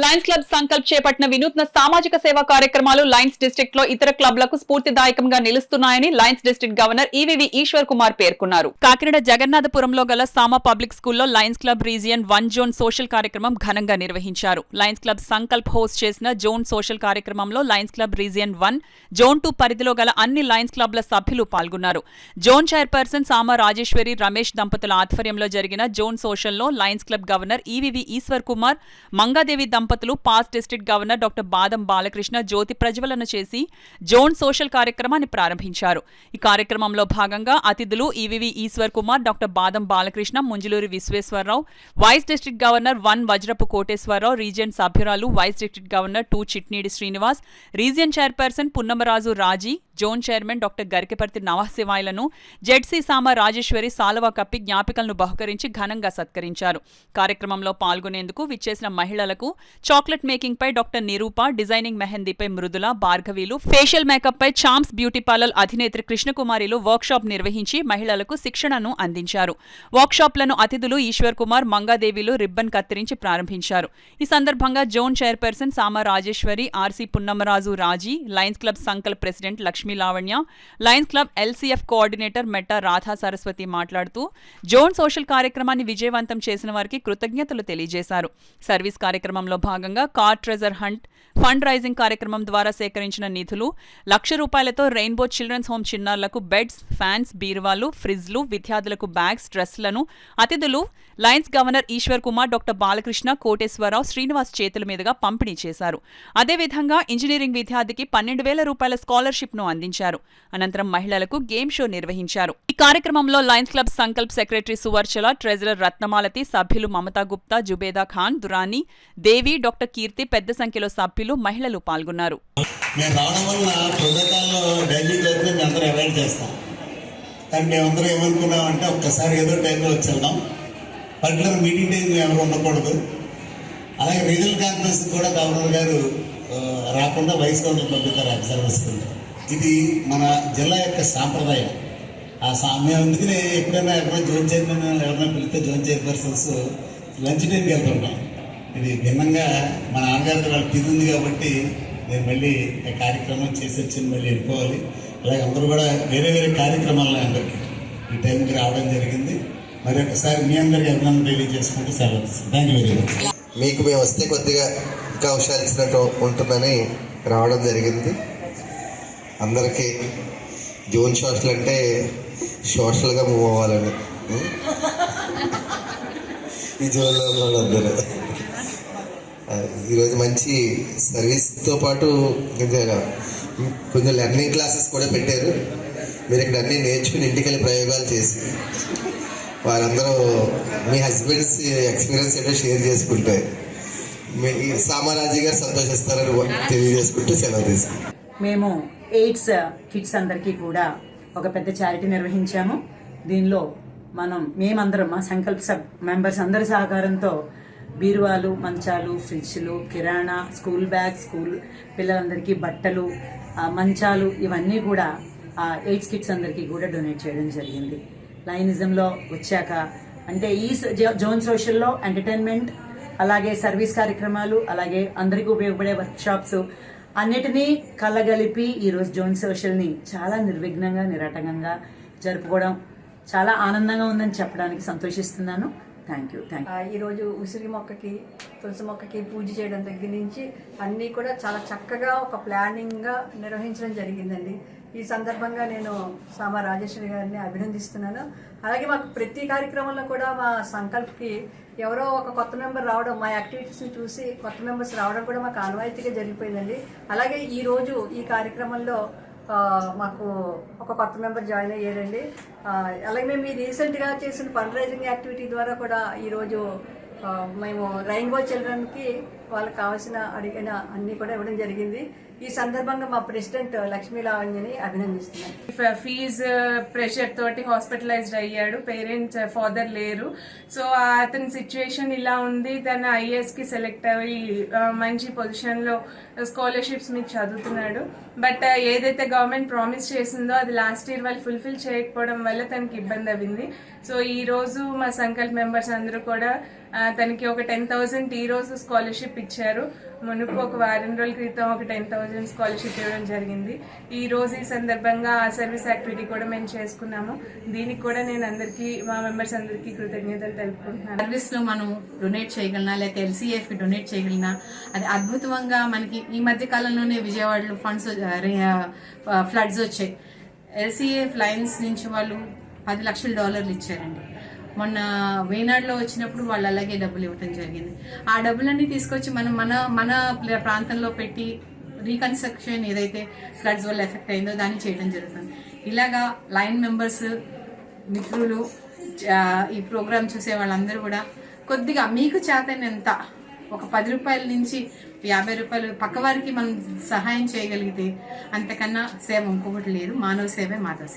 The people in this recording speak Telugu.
లయన్స్ క్లబ్ సంకల్ప్ చేపట్టిన వినూత్న సామాజిక సేవా కార్యక్రమాలు లయన్స్ డిస్ట్రిక్ట్ లో ఇతర క్లబ్లకు స్ఫూర్తిదాయకంగా నిలుస్తున్నాయని Lions district governor EVV Eshwar Kumar పేర్కొన్నారు. కాకినాడ జగన్నాథపురంలో గల సామా పబ్లిక్ స్కూల్లో Lions club region 1 zone social కార్యక్రమం ఘనంగా నిర్వహించారు. లయన్స్ క్లబ్ సంకల్ప్ హోస్ట్ చేసిన జోన్ సోషల్ కార్యక్రమంలో లయన్స్ క్లబ్ రీజియన్ 1, జోన్ 2 పరిధిలో గల అన్ని లయన్స్ క్లబ్ల సభ్యులు పాల్గొన్నారు. జోన్ చైర్పర్సన్ సామా రాజేశ్వరి రమేష్ దంపతుల ఆధ్వర్యంలో జరిగిన జోన్ సోషల్లో Lions club governor EVV Eshwar Kumar, Mangadevi దంపతులు past district governor doctor Badam Balakrishna జ్యోతి ప్రజ్వలన చేసి జోన్ సోషల్ కార్యక్రమాన్ని ప్రారంభించారు. ఈ కార్యక్రమంలో భాగంగా అతిథులు EVV Eshwar Kumar, doctor Badam Balakrishna, Munjuluri Visweswararao, vice district governor 1 Vajrapu Koteswararao, region సభ్యురాలు vice district governor 2 Chitneedi Srinivas, region chairperson Punnamaraju Raji, zone chairman doctor Garikeparthi నవశివాయలను జెడ్సీ సామా రాజేశ్వరి సాలవా కప్పి జ్ఞాపికలను బహుకరించి ఘనంగా సత్కరించారు. కార్యక్రమంలో పాల్గొనేందుకు విచ్చేసిన మహిళలకు చాక్లెట్ మేకింగ్ పై డాక్టర్ నిరూప, డిజైనింగ్ మెహందీపై మృదుల, భార్గవీలు, ఫేషియల్ మేకప్ పై చామ్స్ బ్యూటీ పార్లర్ అధినేత్రి కృష్ణకుమారిలు వర్క్షాప్ నిర్వహించి మహిళలకు శిక్షణను అందించారు. వర్క్షాప్లను అతిథులు ఈశ్వర్ కుమార్, మంగాదేవిలు రిబ్బన్ కత్తిరించి ప్రారంభించారు. ఈ సందర్భంగా zone chairperson Sama Rajeshwari, RC Punnamaraju Raji, Lions club Sankalp president Lakshmi Lavanya, Lions club LCF coordinator Metta Radha Saraswathi మాట్లాడుతూ జోన్ సోషల్ కార్యక్రమాన్ని విజయవంతం చేసిన వారికి కృతజ్ఞతలు తెలియజేశారు. సర్వీస్ కార్యక్రమంలో భాగంగా car treasure hunt fund raising కార్యక్రమం ద్వారా సేకరించిన నిధులు ₹1,00,000తో రెయిన్బో చిల్డ్రన్స్ హోమ్ చిన్నారులకు బెడ్స్, ఫ్యాన్స్, బీరువాలు, ఫ్రిడ్జ్లు, విద్యార్థులకు బ్యాగ్స్, డ్రెస్లను అతిథులు Lions governor Eshwar Kumar, doctor Balakrishna, Koteswararao, Srinivas చేతుల మీదుగా పంపిణీ చేశారు. అదేవిధంగా ఇంజనీరింగ్ విద్యార్థికి ₹12,000 స్కాలర్షిప్ను అందించారు. అనంతరం మహిళలకు గేమ్ షో నిర్వహించారు. ఈ కార్యక్రమంలో Lions club Sankalp secretary Suvarchala, treasurer Ratnamalathi, సభ్యులు మమతా గుప్తా, జుబేదా ఖాన్, దురాని, దేవి, డాక్టర్ కీర్తి, పెద్ద సంఖ్యలో సభ్యులు, మహిళలు పాల్గొన్నారు. మేమందరం ఏమనుకున్నామంటే ఒక్కసారి ఏదో టైంలో వచ్చేద్దాం, పర్టికులర్ మీటింగ్ టైం ఎవరు ఉండకూడదు. అలాగే రీజనల్ కాన్ఫరెన్స్ కూడా గవర్నర్ గారు రాకుండా వైస్ గవర్నర్ పంపిస్తారు అబ్జర్వర్స్ కింద. ఇది మన జిల్లా యొక్క సాంప్రదాయం. మేము అందుకనే ఎప్పుడైనా జోన్ చైర్మన్ ఎవరైనా పిలిస్తే జోన్ చైర్పర్సన్స్ లంచ్ టైంకి వెళ్తుంటాం. ఇది భిన్నంగా మా నాన్నగారితో వాళ్ళకి ఇది ఉంది కాబట్టి నేను మళ్ళీ కార్యక్రమం చేసి వచ్చింది మళ్ళీ వెళ్ళిపోవాలి. అలాగే అందరూ కూడా వేరే వేరే కార్యక్రమాలను అందరికీ ఈ టైంకి రావడం జరిగింది. మరి ఒకసారి మీ అందరికీ అభినందన తెలియజేసుకుంటూ సెలవు. Thank you very much. మీకు మేము వస్తే కొద్దిగా ఇంకా అవసరాలు ఇచ్చినట్టు ఉంటుందని రావడం జరిగింది. అందరికీ జోన్ సోషల్ అంటే సోషల్గా మూవ్ అవ్వాలని ఈ జోన్లో అందరూ ఈరోజు మంచి సర్వీస్తో పాటు కొంచెం లెర్నింగ్ క్లాసెస్ కూడా పెట్టారు. మీరు ఇక్కడ అన్నీ నేర్చుకుని ఇంటికెళ్ళి ప్రయోగాలు చేసి వారందరూ మీ హస్బెండ్స్ ఎక్స్పీరియన్స్ ఏంటో షేర్ చేసుకుంటే మీ సామారాజీ గారు సంతోషిస్తారని తెలియజేసుకుంటూ సెలవు తీసుకుంటాం. మేము ఎయిడ్స్ కిడ్స్ అందరికీ కూడా ఒక పెద్ద చారిటీ నిర్వహించాము. దీనిలో మేమందరం మా సంకల్ప్ సబ్ మెంబర్స్ అందరి సహకారంతో బీరువాలు, మంచాలు, ఫ్రిడ్జ్లు, కిరాణా, స్కూల్ బ్యాగ్స్, స్కూల్ పిల్లలందరికీ బట్టలు, మంచాలు ఇవన్నీ కూడా ఎయిడ్స్ కిడ్స్ అందరికీ కూడా డొనేట్ చేయడం జరిగింది. లయనిజంలో వచ్చాక అంటే ఈ జోన్ సోషల్లో ఎంటర్టైన్మెంట్, అలాగే సర్వీస్ కార్యక్రమాలు, అలాగే అందరికీ ఉపయోగపడే వర్క్షాప్స్ అన్నిటినీ కలగలిపి ఈరోజు జోన్ సోషల్ని చాలా నిర్విఘ్నంగా, నిరాటంకంగా జరుపుకోవడం చాలా ఆనందంగా ఉందని చెప్పడానికి సంతోషిస్తున్నాను. Thank you. ఈరోజు ఉసిరి మొక్కకి, తులసి మొక్కకి పూజ చేయడం దగ్గర నుంచి అన్నీ కూడా చాలా చక్కగా ఒక ప్లానింగ్గా నిర్వహించడం జరిగిందండి. ఈ సందర్భంగా నేను సామా రాజేశ్వరి గారిని అభినందిస్తున్నాను. అలాగే మాకు ప్రతి కార్యక్రమంలో కూడా మా సంకల్ప్కి ఎవరో ఒక కొత్త మెంబర్ రావడం, మా యాక్టివిటీస్ని చూసి కొత్త మెంబర్స్ రావడం కూడా మాకు ఆనవాయితీగా జరిగిపోయిందండి. అలాగే ఈరోజు ఈ కార్యక్రమంలో మాకు ఒక కొత్త మెంబర్ జాయిన్ అయ్యారండి. అలాగే మేము ఈ రీసెంట్గా చేసిన ఫండ్ రైజింగ్ యాక్టివిటీ ద్వారా కూడా ఈరోజు మేము రెయిన్బో చిల్డ్రన్కి వాళ్ళకి కావాల్సిన అడిగిన అన్నీ కూడా ఇవ్వడం జరిగింది. ఈ సందర్భంగా మా ప్రెసిడెంట్ లక్ష్మీ లావణ్యని అభినందిస్తున్నాను. ఫీజు ప్రెషర్ తోటి హాస్పిటలైజ్డ్ అయ్యాడు. పేరెంట్స్ ఫాదర్ లేరు. సో అతని సిచ్యువేషన్ ఇలా ఉంది. తన IAS కి సెలెక్ట్ అయ్యి మంచి పొజిషన్ లో స్కాలర్షిప్స్ మీద చదువుతున్నాడు. బట్ ఏదైతే గవర్నమెంట్ ప్రామిస్ చేసిందో అది లాస్ట్ ఇయర్ వాళ్ళు ఫుల్ఫిల్ చేయకపోవడం వల్ల తనకి ఇబ్బంది అయింది. సో ఈ రోజు మా సంకల్ప్ మెంబర్స్ అందరూ కూడా తనకి ఒక 10,000 ఈ రోజు స్కాలర్షిప్ ఇచ్చారు. మునుపు ఒక వారం రోజుల క్రితం ఒక 10,000 స్కాలర్షిప్ ఇవ్వడం జరిగింది. ఈ రోజు ఈ సందర్భంగా ఆ సర్వీస్ యాక్టివిటీ కూడా మేము చేసుకున్నాము. దీనికి కూడా నేను అందరికీ, మా మెంబర్స్ అందరికీ కృతజ్ఞతలు తెలుపుకుంటున్నాను. సర్వీస్ లో మనం డొనేట్ చేయగలనా, లేకపోతే LCF కి డొనేట్ చేయగలనా, అది అద్భుతంగా మనకి ఈ మధ్య కాలంలోనే విజయవాడలో ఫ్లడ్స్ వచ్చాయి. LCF లయన్స్ నుంచి వాళ్ళు $10 లక్షలు ఇచ్చారండి. మొన్న వేనాడులో వచ్చినప్పుడు వాళ్ళు అలాగే డబ్బులు ఇవ్వటం జరిగింది. ఆ డబ్బులన్నీ తీసుకొచ్చి మనం మన ప్రాంతంలో పెట్టి రీకన్స్ట్రక్షన్ ఏదైతే ఫ్లడ్స్ వల్ల ఎఫెక్ట్ అయిందో దాన్ని చేయడం జరుగుతుంది. ఇలాగా లైన్ మెంబర్స్, మిత్రులు, ఈ ప్రోగ్రామ్ చూసే వాళ్ళందరూ కూడా కొద్దిగా మీకు చేతనంత ఒక 10 రూపాయల నుంచి 50 రూపాయలు పక్కవారికి మనం సహాయం చేయగలిగితే అంతకన్నా సేవ ఇంకొకటి లేదు. మానవ సేవే మాధవ సేవ.